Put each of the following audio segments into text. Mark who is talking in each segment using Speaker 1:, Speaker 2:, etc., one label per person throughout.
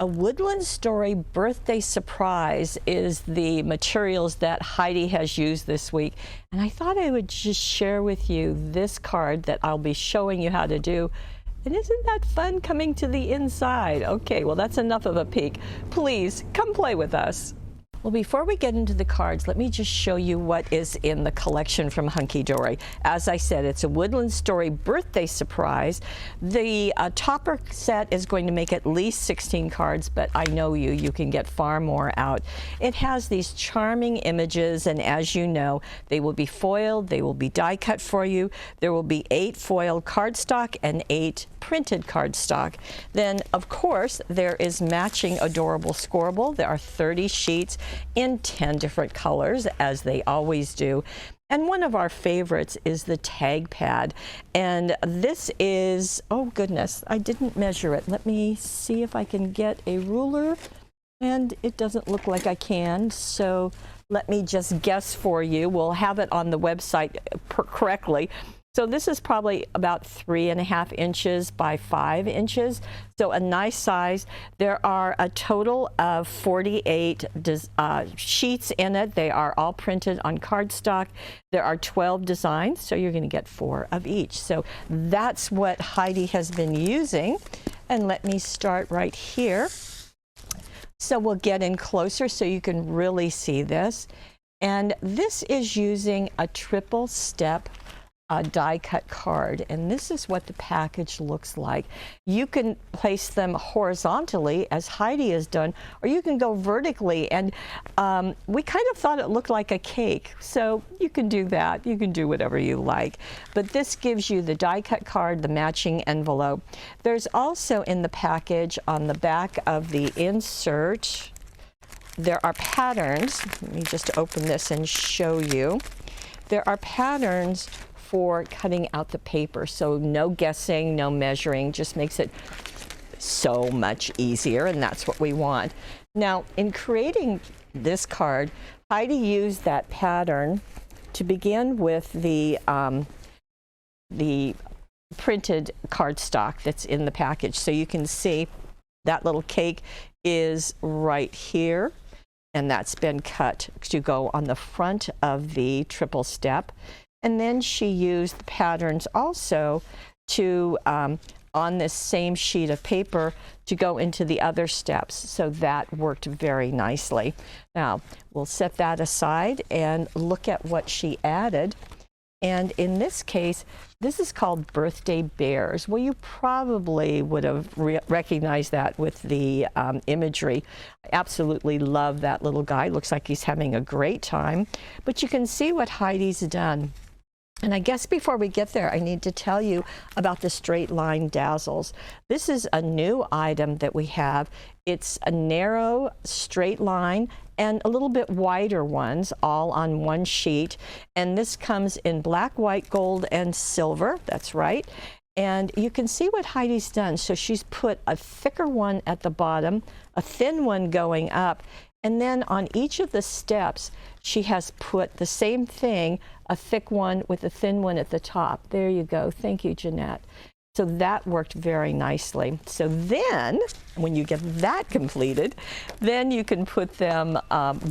Speaker 1: A Woodland Story birthday surprise is the materials that Heidi has used this week. And I thought I would just share with you this card that I'll be showing you how to do. And isn't that fun coming to the inside? Okay, well, that's enough of a peek. Please come play with us. Well, before we get into the cards, let me just show you what is in the collection from Hunkydory. As I said, it's a Woodland Story birthday surprise. The topper set is going to make at least 16 cards, but I know you can get far more out. It has these charming images, and as you know, they will be foiled, they will be die cut for you. There will be 8 foiled cardstock and 8 printed cardstock. Then, of course, there is matching adorable scorable. There are 30 sheets in 10 different colors, as they always do. And one of our favorites is the tag pad. And this is, oh goodness, I didn't measure it. Let me see if I can get a ruler. And it doesn't look like I can, so let me just guess for you. We'll have it on the website correctly. So this is probably about 3.5 inches by 5 inches, so a nice size. There are a total of 48 sheets in it. They are all printed on cardstock. There are 12 designs, so you're going to get 4 of each. So that's what Heidi has been using. And let me start right here. So we'll get in closer so you can really see this. And this is using a triple step die cut card, and this is what the package looks like. You can place them horizontally, as Heidi has done, or you can go vertically, and we kind of thought it looked like a cake, so you can do that. You can do whatever you like, but this gives you the die cut card, the matching envelope. There's also in the package, on the back of the insert, there are patterns. Let me just open this and show you. There are patterns for cutting out the paper, so no guessing, no measuring, just makes it so much easier, and that's what we want. Now, in creating this card, Heidi used that pattern to begin with the printed cardstock that's in the package. So you can see that little cake is right here, and that's been cut to go on the front of the triple step. And then she used the patterns also to, on this same sheet of paper, to go into the other steps. So that worked very nicely. Now, we'll set that aside and look at what she added. And in this case, this is called Birthday Bears. Well, you probably would have recognized that with the imagery. I absolutely love that little guy. Looks like he's having a great time. But you can see what Heidi's done. And I guess before we get there, I need to tell you about the straight line Dazzles. This is a new item that we have. It's a narrow straight line and a little bit wider ones, all on one sheet. And this comes in black, white, gold, and silver. That's right. And you can see what Heidi's done. So she's put a thicker one at the bottom, a thin one going up, and then on each of the steps, she has put the same thing, a thick one with a thin one at the top. There you go. Thank you, Jeanette. So that worked very nicely. So then, when you get that completed, then you can put them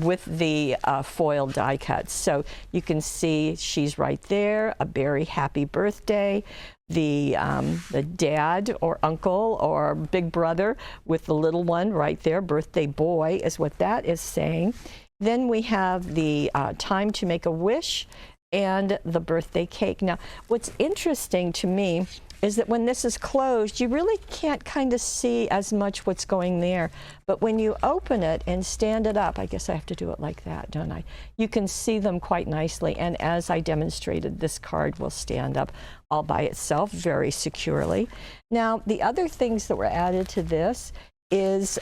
Speaker 1: with the foil die cuts. So you can see she's right there, a very happy birthday. The dad or uncle or big brother with the little one right there, birthday boy is what that is saying. Then we have the time to make a wish and the birthday cake. Now, what's interesting to me is that when this is closed, you really can't kind of see as much what's going there. But when you open it and stand it up, I guess I have to do it like that, don't I? You can see them quite nicely. And as I demonstrated, this card will stand up all by itself very securely. Now, the other things that were added to this is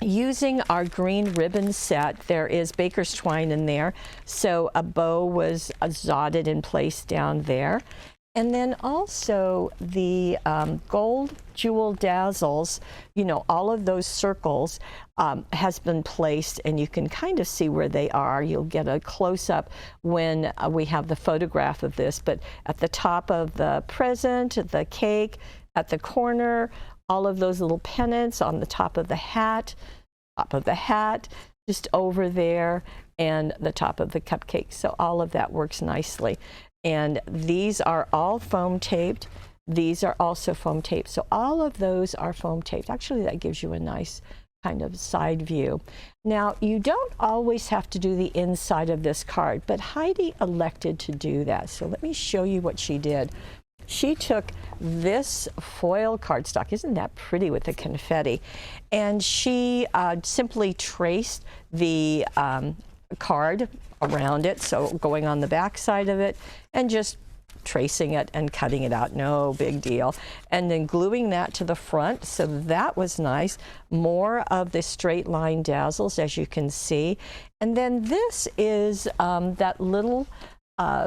Speaker 1: using our green ribbon set. There is baker's twine in there. So a bow was knotted in place down there. And then also the gold jewel dazzles, you know, all of those circles has been placed, and you can kind of see where they are. You'll get a close-up when we have the photograph of this, but at the top of the present, the cake, at the corner, all of those little pennants on the top of the hat, just over there, and the top of the cupcake. So all of that works nicely. And these are all foam taped. These are also foam taped. So all of those are foam taped. Actually, that gives you a nice kind of side view. Now, you don't always have to do the inside of this card, but Heidi elected to do that. So let me show you what she did. She took this foil cardstock, isn't that pretty with the confetti, and she simply traced the card around it, so going on the back side of it, and just tracing it and cutting it out, no big deal. And then gluing that to the front, so that was nice. More of the straight line Dazzles, as you can see. And then this is that little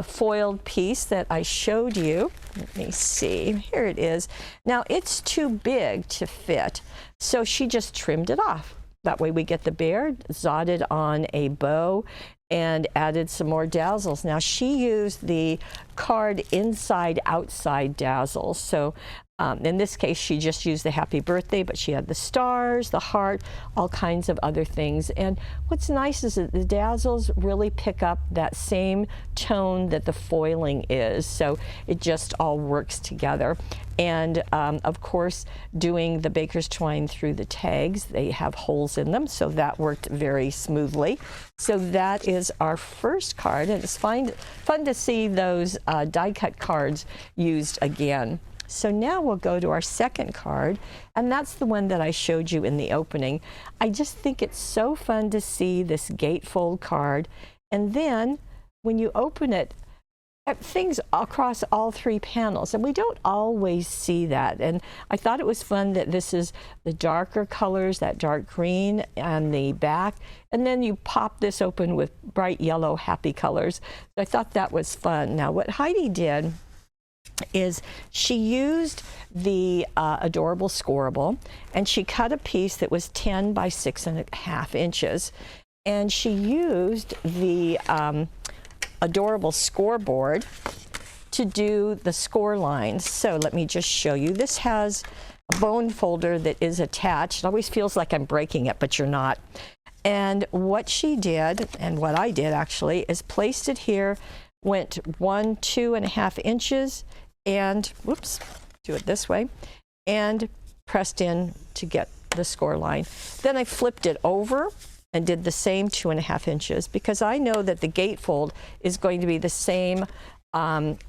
Speaker 1: foiled piece that I showed you. Let me see, here it is. Now it's too big to fit, so she just trimmed it off. That way we get the bear, zotted on a bow, and added some more Dazzles. Now she used the card inside outside Dazzles. So in this case she just used the happy birthday, but she had the stars, the heart, all kinds of other things. And what's nice is that the Dazzles really pick up that same tone that the foiling is. So it just all works together. And of course, doing the baker's twine through the tags, they have holes in them, so that worked very smoothly. So that is our first card, and it's fun to see those die-cut cards used again. So now we'll go to our second card, and that's the one that I showed you in the opening. I just think it's so fun to see this gatefold card, and then when you open it, things across all three panels, and we don't always see that. And I thought it was fun that this is the darker colors, that dark green on the back, and then you pop this open with bright yellow happy colors. I thought that was fun. Now what Heidi did is she used the adorable scoreable, and she cut a piece that was 10 by 6.5 inches, and she used the adorable scoreboard to do the score lines. So let me just show you. This has a bone folder that is attached. It always feels like I'm breaking it, but you're not. And what she did, and what I did actually, is placed it here, went 2.5 inches, and whoops, do it this way, and pressed in to get the score line. Then I flipped it over and did the same 2.5 inches, because I know that the gatefold is going to be the same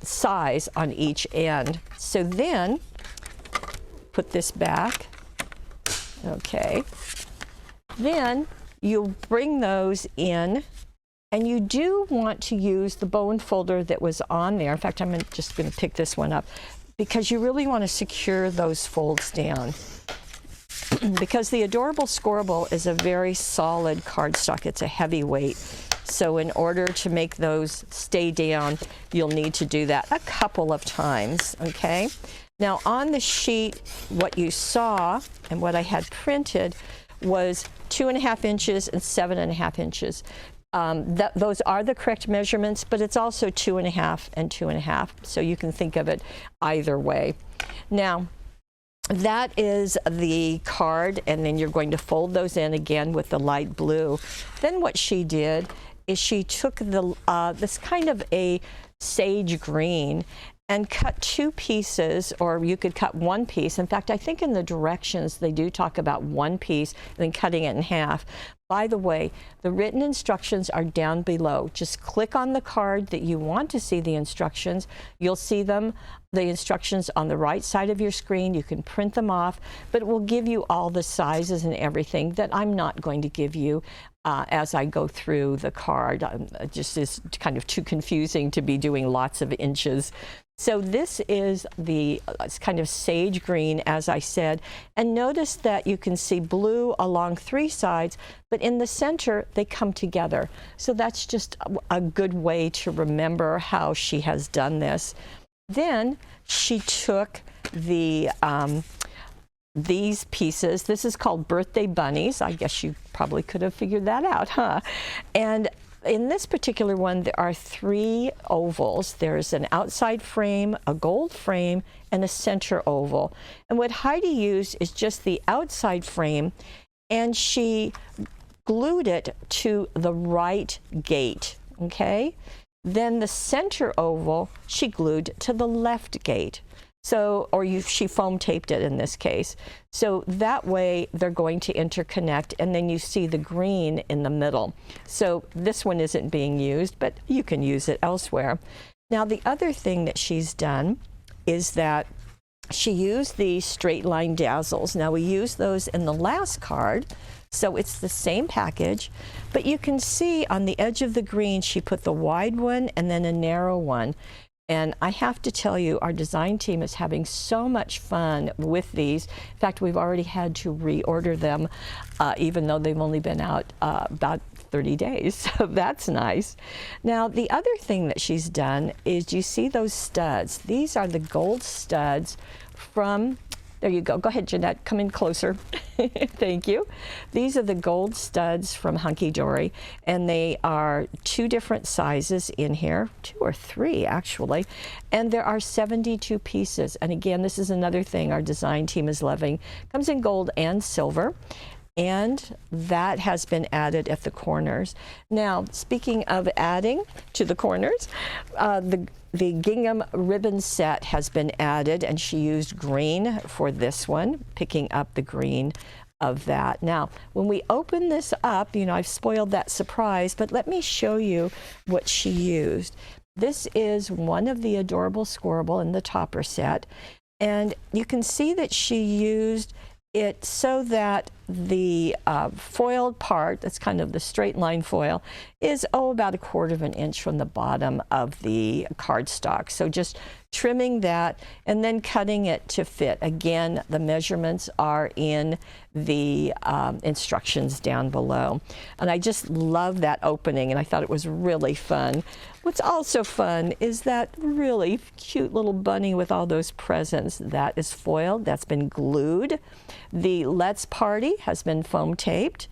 Speaker 1: size on each end. So then put this back. Okay. Then you bring those in, and you do want to use the bone folder that was on there. In fact, I'm just going to pick this one up, because you really want to secure those folds down. Because the adorable scoreable is a very solid cardstock. It's a heavy weight. So in order to make those stay down, you'll need to do that a couple of times, okay? Now on the sheet, what you saw and what I had printed was 2.5 inches and 7.5 inches. Those are the correct measurements, but it's also 2.5 and 2.5. So you can think of it either way. Now, that is the card, and then you're going to fold those in again with the light blue. Then what she did is she took the this kind of a sage green and cut two pieces, or you could cut one piece. In fact, I think in the directions they do talk about one piece and then cutting it in half. By the way, the written instructions are down below. Just click on the card that you want to see the instructions. You'll see them, the instructions on the right side of your screen. You can print them off, but it will give you all the sizes and everything that I'm not going to give you as I go through the card. It just is kind of too confusing to be doing lots of inches. So this is the it's kind of sage green, as I said, and notice that you can see blue along three sides, but in the center they come together. So that's just a good way to remember how she has done this. Then she took the these pieces. This is called Birthday Bunnies. I guess you probably could have figured that out, huh? And In this particular one, there are 3 ovals. There's an outside frame, a gold frame, and a center oval. And what Heidi used is just the outside frame, and she glued it to the right gate, okay? Then the center oval, she glued to the left gate. So, she foam taped it in this case. So that way they're going to interconnect, and then you see the green in the middle. So this one isn't being used, but you can use it elsewhere. Now the other thing that she's done is that she used the straight line Dazzles. Now we used those in the last card, so it's the same package, but you can see on the edge of the green she put the wide one and then a narrow one. And I have to tell you, our design team is having so much fun with these. In fact, we've already had to reorder them, even though they've only been out about 30 days. So that's nice. Now, the other thing that she's done is, you see those studs? These are the gold studs from, there you go. Go ahead, Jeanette, come in closer. Thank you. These are the gold studs from Hunkydory, and they are 2 different sizes in here, 2 or 3 actually, and there are 72 pieces. And again, this is another thing our design team is loving. Comes in gold and silver, and that has been added at the corners. Now, speaking of adding to the corners, the Gingham Ribbon set has been added, and she used green for this one, picking up the green of that. Now, when we open this up, you know, I've spoiled that surprise, but let me show you what she used. This is one of the Adorable Squirrel in the topper set, and you can see that she used it so that the foiled part, that's kind of the straight line foil, is about 1/4 of an inch from the bottom of the cardstock. So just trimming that and then cutting it to fit. Again, the measurements are in the instructions down below. And I just love that opening, and I thought it was really fun. What's also fun is that really cute little bunny with all those presents. That is foiled, that's been glued. The Let's Party has been foam taped,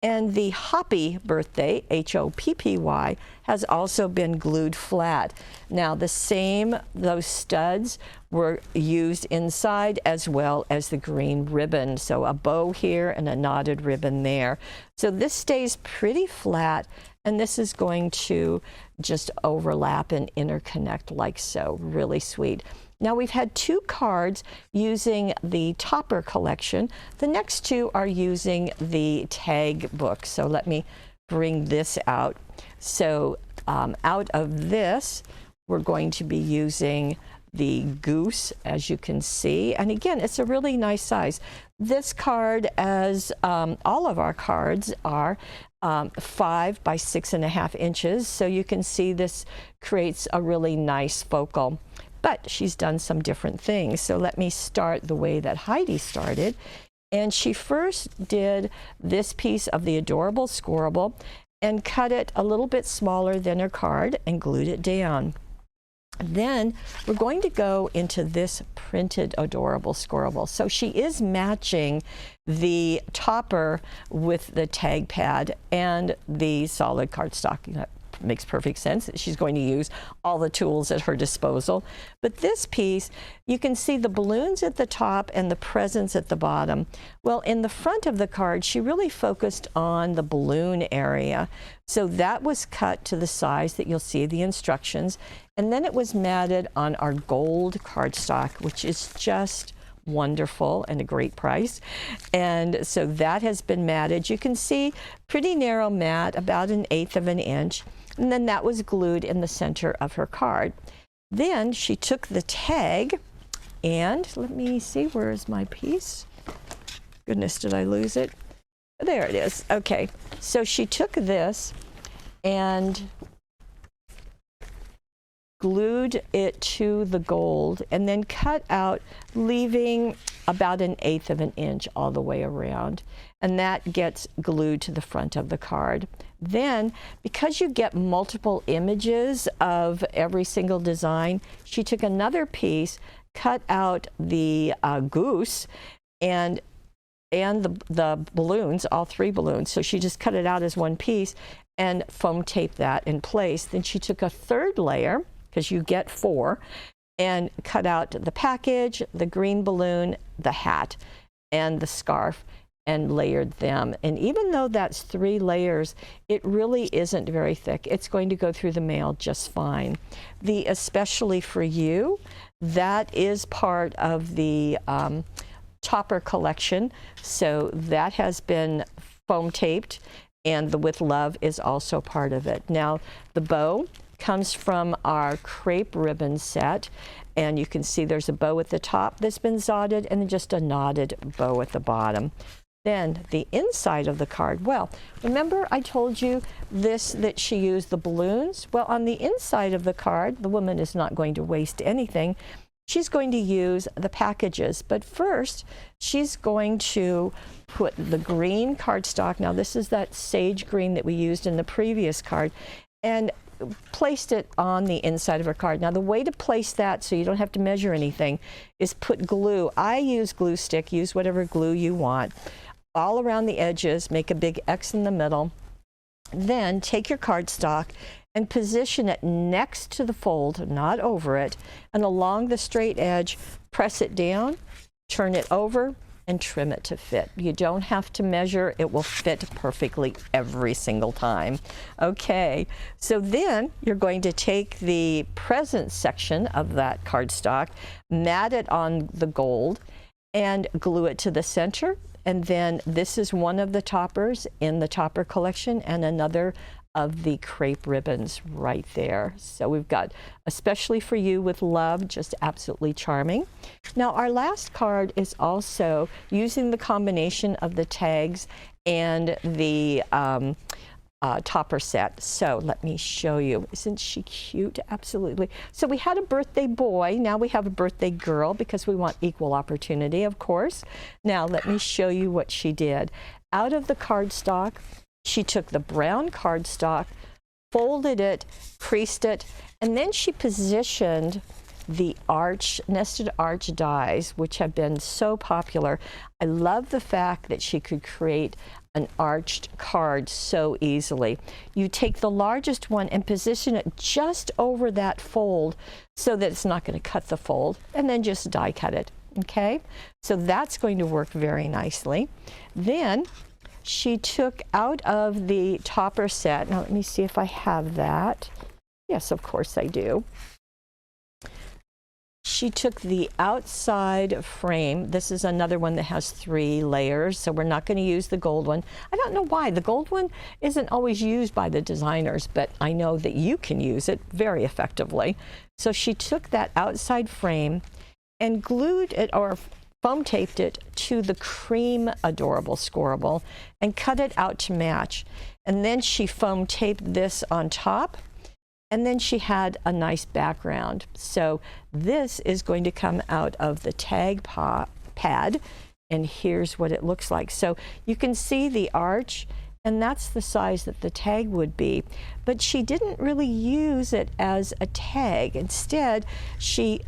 Speaker 1: and the Hoppy Birthday, Hoppy, has also been glued flat. Now those studs were used inside, as well as the green ribbon. So a bow here and a knotted ribbon there. So this stays pretty flat, and this is going to just overlap and interconnect like so. Really sweet. Now we've had 2 cards using the topper collection. The next 2 are using the tag book. So let me bring this out. So out of this, we're going to be using the goose, as you can see. And again, it's a really nice size. This card, as all of our cards are, 5 by 6.5 inches. So you can see this creates a really nice focal. But she's done some different things. So let me start the way that Heidi started. And she first did this piece of the Adorable Squirrel and cut it a little bit smaller than her card and glued it down. Then we're going to go into this printed Adorable Squirrel. So she is matching the topper with the tag pad and the solid cardstock. That makes perfect sense. She's going to use all the tools at her disposal. But this piece, you can see the balloons at the top and the presents at the bottom. Well, in the front of the card, she really focused on the balloon area. So that was cut to the size that you'll see the instructions. And then it was matted on our gold cardstock, which is just wonderful and a great price. And so that has been matted. You can see pretty narrow mat, about 1/8 of an inch. And then that was glued in the center of her card. Then she took the tag and, let me see, where is my piece? Goodness, did I lose it? There it is. Okay, so she took this and glued it to the gold and then cut out, leaving about 1/8 of an inch all the way around. And that gets glued to the front of the card. Then, because you get multiple images of every single design, she took another piece, cut out the goose and the balloons, all 3 balloons. So she just cut it out as one piece and foam tape that in place. Then she took a third layer, because you get 4, and cut out the package, the green balloon, the hat, and the scarf, and layered them. And even though that's 3 layers, it really isn't very thick. It's going to go through the mail just fine. The especially for you, that is part of the topper collection. So that has been foam taped, and the With Love is also part of it. Now, the bow comes from our crepe ribbon set, and you can see there's a bow at the top that's been knotted, and then just a knotted bow at the bottom. Then the inside of the card, well, remember I told you that she used the balloons? Well, on the inside of the card, the woman is not going to waste anything. She's going to use the packages, but first she's going to put the green cardstock. Now this is that sage green that we used in the previous card, and placed it on the inside of her card. Now the way to place that so you don't have to measure anything is put glue. I use glue stick, use whatever glue you want, all around the edges, make a big X in the middle. Then take your cardstock and position it next to the fold, not over it, and along the straight edge, press it down, turn it over, and trim it to fit. You don't have to measure, it will fit perfectly every single time. Okay, so then you're going to take the present section of that cardstock, mat it on the gold, and glue it to the center. And then this is one of the toppers in the topper collection, and another of the crepe ribbons right there. So we've got Especially for You with Love, just absolutely charming. Now our last card is also using the combination of the tags and the topper set. So let me show you. Isn't she cute? Absolutely. So we had a birthday boy. Now we have a birthday girl, because we want equal opportunity, of course. Now let me show you what she did. Out of the cardstock, she took the brown cardstock, folded it, creased it, and then she positioned the nested arch dies, which have been so popular. I love the fact that she could create an arched card so easily. You take the largest one and position it just over that fold so that it's not going to cut the fold, and then just die cut it. Okay, so that's going to work very nicely. Then she took out of the topper set, now let me see if I have that. Yes, of course I do. She took the outside frame. This is another one that has 3 layers, so we're not going to use the gold one. I don't know why. The gold one isn't always used by the designers, but I know that you can use it very effectively. So she took that outside frame and glued it, or foam taped it, to the cream Adorable Scoreable and cut it out to match. And then she foam taped this on top, and then she had a nice background. So this is going to come out of the tag pad, and here's what it looks like. So you can see the arch, and that's the size that the tag would be. But she didn't really use it as a tag. Instead, she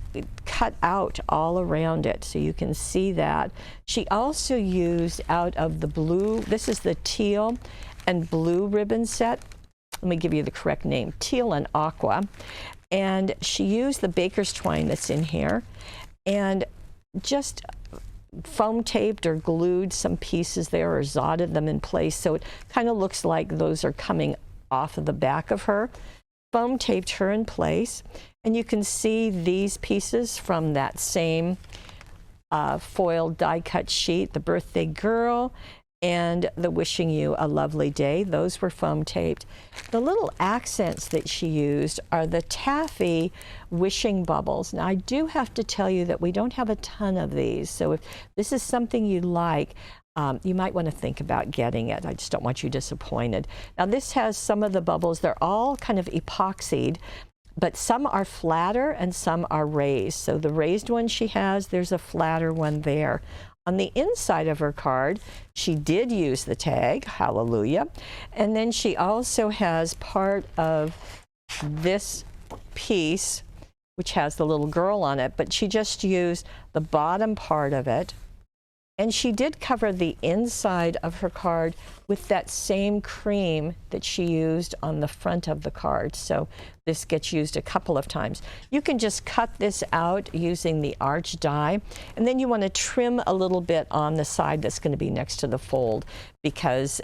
Speaker 1: cut out all around it, so you can see that. She also used out of the blue, this is the teal and blue ribbon set. Let me give you the correct name, teal and aqua. And she used the baker's twine that's in here, and just foam taped or glued some pieces there, or zotted them in place, so it kind of looks like those are coming off of the back of her. Foam taped her in place, and you can see these pieces from that same foil die cut sheet, the birthday girl and the Wishing You a Lovely Day. Those were foam taped. The little accents that she used are the Taffy wishing bubbles. Now I do have to tell you that we don't have a ton of these, so if this is something you like, you might want to think about getting it. I just don't want you disappointed. Now this has some of the bubbles. They're all kind of epoxied, but some are flatter and some are raised. So the raised one she has, there's a flatter one there. On the inside of her card, she did use the tag, hallelujah. And then she also has part of this piece, which has the little girl on it, but she just used the bottom part of it And she did cover the inside of her card with that same cream that she used on the front of the card. So this gets used a couple of times. You can just cut this out using the arch die, and then you want to trim a little bit on the side that's going to be next to the fold, because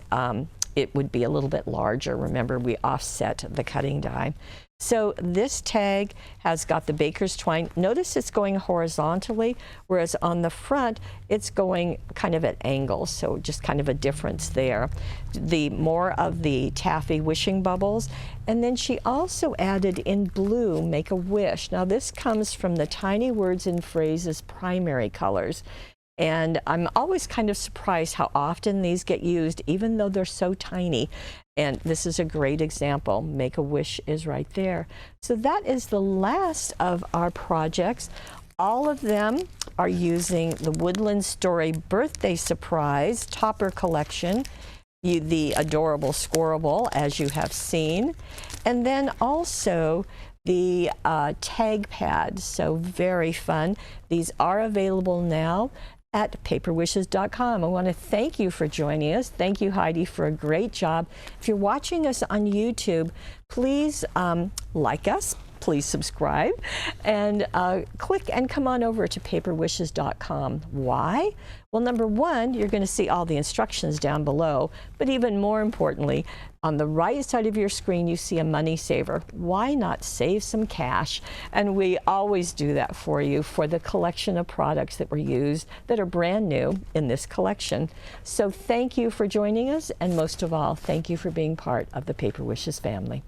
Speaker 1: it would be a little bit larger. Remember, we offset the cutting die. So this tag has got the baker's twine. Notice it's going horizontally, whereas on the front, it's going kind of at angles, so just kind of a difference there. The more of the taffy wishing bubbles, and then she also added in blue, Make a Wish. Now this comes from the Tiny Words and Phrases primary colors. And I'm always kind of surprised how often these get used, even though they're so tiny. And this is a great example. Make a Wish is right there. So that is the last of our projects. All of them are using the Woodland Story Birthday Surprise Topper Collection, the adorable Squirrel, as you have seen, and then also the tag pads. So very fun. These are available now at paperwishes.com. I want to thank you for joining us. Thank you, Heidi, for a great job. If you're watching us on YouTube, please like us, please subscribe, and click and come on over to paperwishes.com. Why? Well, number one, you're going to see all the instructions down below, but even more importantly, on the right side of your screen, you see a money saver. Why not save some cash? And we always do that for you for the collection of products that were used that are brand new in this collection. So thank you for joining us, and most of all, thank you for being part of the Paper Wishes family.